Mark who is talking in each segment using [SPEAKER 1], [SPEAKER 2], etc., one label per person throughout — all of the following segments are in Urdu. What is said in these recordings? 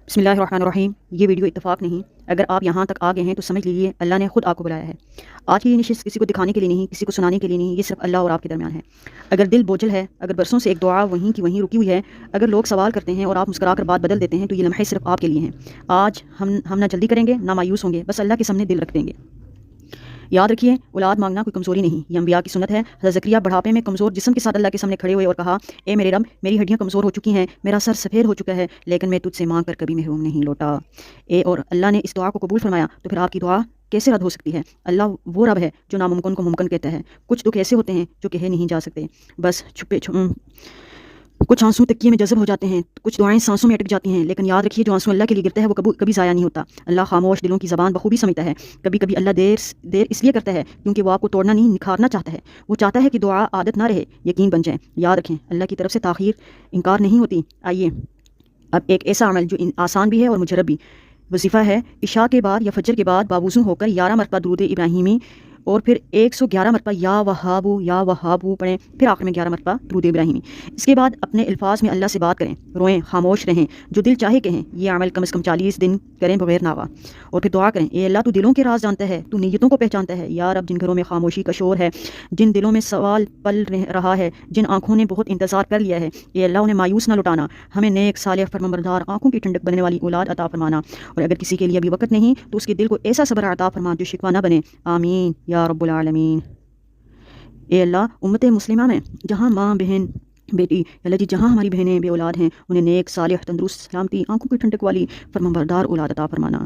[SPEAKER 1] بسم اللہ الرحمن الرحیم۔ یہ ویڈیو اتفاق نہیں، اگر آپ یہاں تک آ گئے ہیں تو سمجھ لیجیے اللہ نے خود آپ کو بلایا ہے۔ آج کی یہ نشست کسی کو دکھانے کے لیے نہیں، کسی کو سنانے کے لیے نہیں، یہ صرف اللہ اور آپ کے درمیان ہے۔ اگر دل بوجھل ہے، اگر برسوں سے ایک دعا وہیں کی وہیں رکی ہوئی ہے، اگر لوگ سوال کرتے ہیں اور آپ مسکرا کر بات بدل دیتے ہیں، تو یہ لمحے صرف آپ کے لیے ہیں۔ آج ہم نہ جلدی کریں گے نہ مایوس ہوں گے، بس اللہ کے سامنے دل رکھ دیں گے۔ یاد رکھیے، اولاد مانگنا کوئی کمزوری نہیں، یہ انبیاء کی سنت ہے۔ حضرت زکریا بڑھاپے میں کمزور جسم کے ساتھ اللہ کے سامنے کھڑے ہوئے اور کہا، اے میرے رب، میری ہڈیاں کمزور ہو چکی ہیں، میرا سر سفید ہو چکا ہے، لیکن میں تجھ سے مانگ کر کبھی محروم نہیں لوٹا۔ اور اللہ نے اس دعا کو قبول فرمایا، تو پھر آپ کی دعا کیسے رد ہو سکتی ہے؟ اللہ وہ رب ہے جو ناممکن کو ممکن کہتا ہے۔ کچھ دکھ ایسے ہوتے ہیں جو کہے نہیں جا سکتے، بس کچھ آنسو تکیے میں جذب ہو جاتے ہیں، کچھ دعائیں سانسوں میں اٹک جاتی ہیں، لیکن یاد رکھیے جو آنسو اللہ کے لیے گرتا ہے وہ کبھی ضائع نہیں ہوتا۔ اللہ خاموش دلوں کی زبان بخوبی سمجھتا ہے۔ کبھی کبھی اللہ دیر اس لیے کرتا ہے کیونکہ وہ آپ کو توڑنا نہیں، نکھارنا چاہتا ہے۔ وہ چاہتا ہے کہ دعا عادت نہ رہے، یقین بن جائے۔ یاد رکھیں، اللہ کی طرف سے تاخیر انکار نہیں ہوتی۔ آئیے اب ایک ایسا عمل جو آسان بھی ہے اور مجرب بھی، وظیفہ ہے عشاء کے بعد یا فجر کے بعد باوضو ہو کر 11 مرتبہ درود ابراہیمی اور پھر 111 مرتبہ یا وہابو پڑھیں، پھر آخر میں 11 مرتبہ درود ابراہیمی۔ اس کے بعد اپنے الفاظ میں اللہ سے بات کریں، روئیں، خاموش رہیں، جو دل چاہے کہیں۔ یہ عمل کم از کم 40 دن کریں بغیر ناغہ، اور پھر دعا کریں، اے اللہ تو دلوں کے راز جانتا ہے، تو نیتوں کو پہچانتا ہے۔ یا رب، جن گھروں میں خاموشی کا شور ہے، جن دلوں میں سوال پل رہا ہے، جن آنکھوں نے بہت انتظار کر لیا ہے، اے اللہ انہیں مایوس نہ لٹانا، ہمیں نیک صالح فرمانبردار آنکھوں کی ٹھنڈک بننے والی اولاد عطا فرمانا، اور اگر کسی کے لیے ابھی وقت نہیں تو اس کے دل کو ایسا صبر عطا فرما جو شکوہ نہ بنے۔ آمین یا رب العالمین۔ اے اللہ، امت مسلمہ میں جہاں ماں بہن بیٹی، اللہ جی جہاں ہماری بہنیں بے اولاد ہیں، انہیں نیک صالح تندرست سلامتی آنکھوں کی ٹھنڈک والی فرمانبردار اولاد عطا فرمانا۔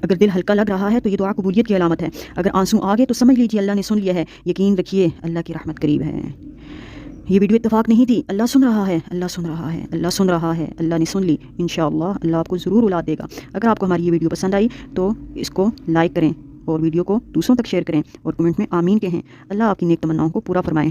[SPEAKER 1] اگر دل ہلکا لگ رہا ہے تو یہ دعا قبولیت کی علامت ہے۔ اگر آنسو آگے تو سمجھ لیجیے اللہ نے سن لیا ہے۔ یقین رکھیے اللہ کی رحمت قریب ہے۔ یہ ویڈیو اتفاق نہیں تھی، اللہ سن رہا ہے، اللہ سن رہا ہے، اللہ سن رہا ہے، اللہ نے سن لی۔ انشاءاللہ اللہ آپ کو ضرور اولاد دے گا۔ اگر آپ کو ہماری یہ ویڈیو پسند آئی تو اس کو لائک کریں اور ویڈیو کو دوسروں تک شیئر کریں اور کمنٹ میں آمین کہیں۔ اللہ آپ کی نیک تمناؤں کو پورا فرمائے۔